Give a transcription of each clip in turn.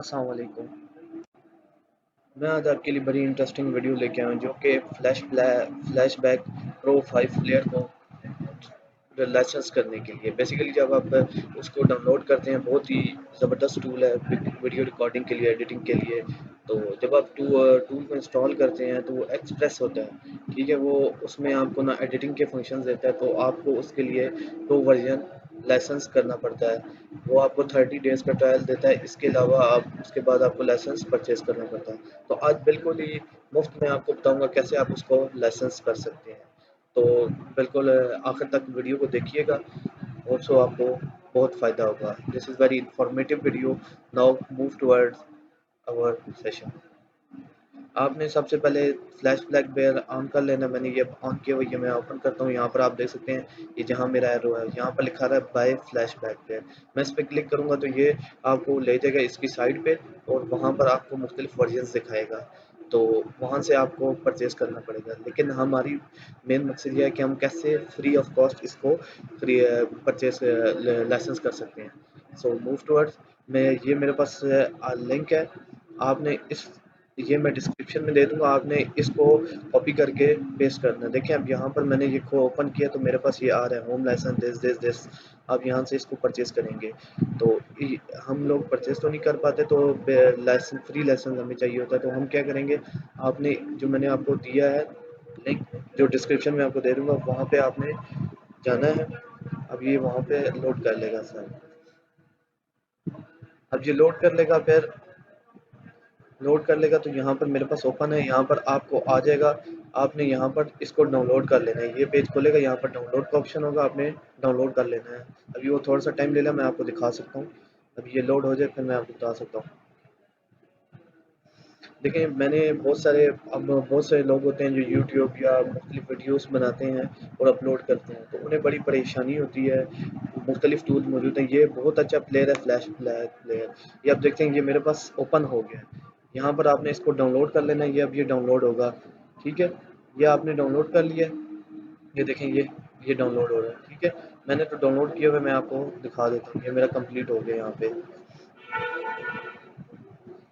अस्सलाम वालेकुम। मैं आज आपके लिए बड़ी इंटरेस्टिंग वीडियो लेके आया हूँ जो कि फ्लैशबैक प्रो 5 प्लेयर को लाइसेंस करने के लिए। बेसिकली जब आप उसको डाउनलोड करते हैं, बहुत ही ज़बरदस्त टूल है वीडियो रिकॉर्डिंग के लिए, एडिटिंग के लिए। तो जब आप टूल को इंस्टॉल करते हैं तो वो एक्सप्रेस होता है, ठीक है। वो उसमें आपको ना एडिटिंग के फंक्शंस देता है, तो आपको उसके लिए प्रो वर्जन लाइसेंस करना पड़ता है। वो आपको 30 डेज़ का ट्रायल देता है। इसके अलावा आप उसके बाद आपको लाइसेंस परचेज़ करना पड़ता है। तो आज बिल्कुल ही मुफ्त में आपको बताऊँगा कैसे आप उसको लाइसेंस कर सकते हैं। तो बिल्कुल आखिर तक वीडियो को देखिएगा, होप सो आपको बहुत फ़ायदा होगा। This is very informative video. Now move towards our session. आपने सबसे पहले फ्लैश ब्लैक बेयर ऑन कर लेना। मैंने ये ऑन किया हुआ, ये मैं ओपन करता हूँ। यहाँ पर आप देख सकते हैं, ये जहाँ मेरा एरो है यहाँ पर लिखा रहा है बाय फ्लैश ब्लैक बेयर। मैं इस पर क्लिक करूँगा तो ये आपको ले जाएगा इसकी साइड पे, और वहाँ पर आपको मुख्तलिफ वर्जन्स दिखाएगा। तो वहाँ से आपको परचेज़ करना पड़ेगा, लेकिन हमारी मेन मकसद ये है कि हम कैसे फ्री ऑफ कॉस्ट इसको फ्री परचेज लाइसेंस कर सकते हैं। So move towards. मैं ये मेरे पास लिंक है। आपने इस ये मैं डिस्क्रिप्शन में दे दूँगा, आपने इसको कॉपी करके पेस्ट करना है। देखिए अब यहाँ पर मैंने ये को ओपन किया तो मेरे पास ये आ रहा है होम लाइसेंस दिस। आप यहाँ से इसको परचेज़ करेंगे। तो हम लोग परचेज़ तो नहीं कर पाते, तो लाइसेंस फ्री लाइसेंस हमें चाहिए होता है। तो हम क्या करेंगे, आपने जो मैंने आपको दिया है लिंक, जो डिस्क्रिप्शन में आपको दे दूँगा, वहाँ पे आपने जाना है। अब ये वहाँ पे लोड कर लेगा सर। अब ये लोड कर लेगा तो यहाँ पर मेरे पास ओपन है। यहाँ पर आपको आ जाएगा, आपने यहाँ पर इसको डाउनलोड कर लेना है। ये पेज खोलेगा, यहाँ पर डाउनलोड का ऑप्शन होगा, आपने डाउनलोड कर लेना है। अभी वो थोड़ा सा टाइम ले लेगा, मैं आपको दिखा सकता हूँ। अभी ये लोड हो जाए फिर मैं आपको बता सकता हूँ। देखिए मैंने बहुत सारे लोग होते हैं जो यूट्यूब या मुख्तलिफ वीडियोस बनाते हैं और अपलोड करते हैं, तो उन्हें बड़ी परेशानी होती है। मुख्तलिफ टूल मौजूद हैं। ये बहुत अच्छा प्लेयर है फ्लैश प्लेयर। ये आप देखते हैं, ये मेरे पास ओपन हो गया है। यहाँ पर आपने इसको डाउनलोड कर लेना है। ये अब ये डाउनलोड होगा, ठीक है। ये आपने डाउनलोड कर लिया है। ये देखें, ये डाउनलोड हो रहा है, ठीक है। मैंने तो डाउनलोड किया हुआ है, मैं आपको दिखा देता हूँ। ये मेरा कंप्लीट हो गया यहाँ पे,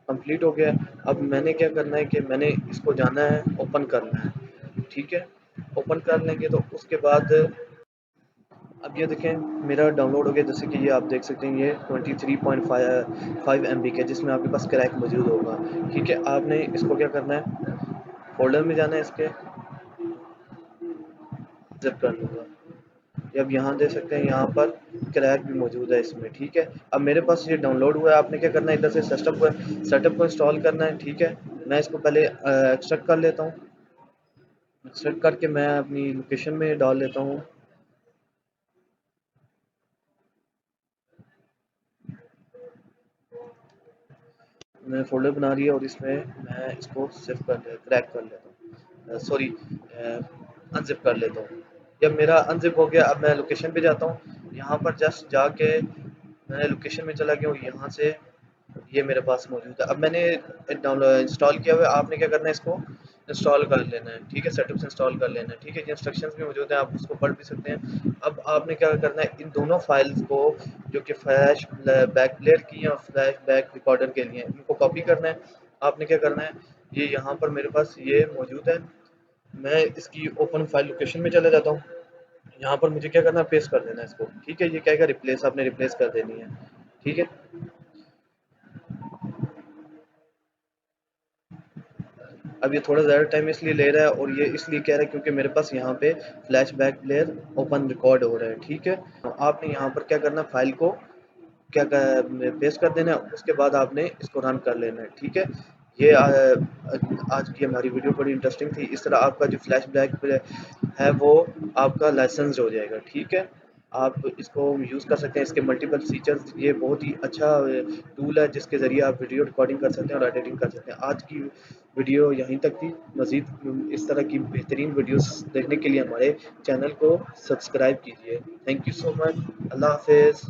कंप्लीट हो गया। अब मैंने क्या करना है कि मैंने इसको जाना है, ओपन करना है, ठीक है। ओपन कर लेंगे तो उसके बाद अब ये देखें मेरा डाउनलोड हो गया। जैसे कि ये आप देख सकते हैं, ये 23.5 MB का, जिसमें आपके पास क्रैक मौजूद होगा, ठीक है। आपने इसको क्या करना है, फोल्डर में जाना है, इसके जिप कर लूँगा। ये अब यहाँ देख सकते हैं, यहाँ पर क्रैक भी मौजूद है इसमें, ठीक है। अब मेरे पास ये डाउनलोड हुआ है। आपने क्या करना है, इधर से सेटअप को इंस्टॉल करना है, ठीक है। मैं इसको पहले एक्सट्रैक्ट कर लेता हूँ। एक्सट्रैक्ट करके मैं अपनी लोकेशन में डाल लेता हूँ। मैंने फ़ोल्डर बना लिया और इसमें मैं इसको क्रैक कर लेता हूँ, सॉरी अनज़िप कर लेता हूँ। जब मेरा अनज़िप हो गया, अब मैं लोकेशन पे जाता हूँ। यहाँ पर जस्ट जाके मैं लोकेशन में चला गया हूँ। यहाँ से ये मेरे पास मौजूद है। अब मैंने डाउनलोड इंस्टॉल किया हुआ है। आपने क्या करना है, इसको इंस्टॉल कर लेना है, ठीक है। सेटअप से इंस्टॉल कर लेना है, ठीक है। ये इंस्ट्रक्शंस भी मौजूद हैं, आप उसको पढ़ भी सकते हैं। अब आपने क्या करना है, इन दोनों फाइल्स को, जो कि फ्लैश बैक प्लेयर की हैं और फ्लैश बैक रिकॉर्डर के लिए, इनको कॉपी करना है। आपने क्या करना है, ये यहाँ पर मेरे पास ये मौजूद है। मैं इसकी ओपन फाइल लोकेशन में चला जाता हूँ। यहाँ पर मुझे क्या करना है, पेस्ट कर देना है इसको, ठीक है। ये क्या है, रिप्लेस, आपने रिप्लेस कर देनी है, ठीक है। अब ये थोड़ा ज़्यादा टाइम इसलिए ले रहा है, और ये इसलिए कह रहा है क्योंकि मेरे पास यहाँ पे फ्लैशबैक प्लेयर ओपन रिकॉर्ड हो रहा है, ठीक है। तो आपने यहाँ पर क्या करना है, फाइल को पेस्ट कर देना है। उसके बाद आपने इसको रन कर लेना है, ठीक है। ये आज की हमारी वीडियो बड़ी इंटरेस्टिंग थी। इस तरह आपका जो फ्लैशबैक है वो आपका लाइसेंस हो जाएगा, ठीक है। आप इसको यूज़ कर सकते हैं, इसके मल्टीपल फीचर्स, ये बहुत ही अच्छा टूल है जिसके ज़रिए आप वीडियो रिकॉर्डिंग कर सकते हैं और एडिटिंग कर सकते हैं। आज की वीडियो यहीं तक थी। मज़ीद इस तरह की बेहतरीन वीडियोस देखने के लिए हमारे चैनल को सब्सक्राइब कीजिए। Thank you so much. अल्लाह हाफ़िज़।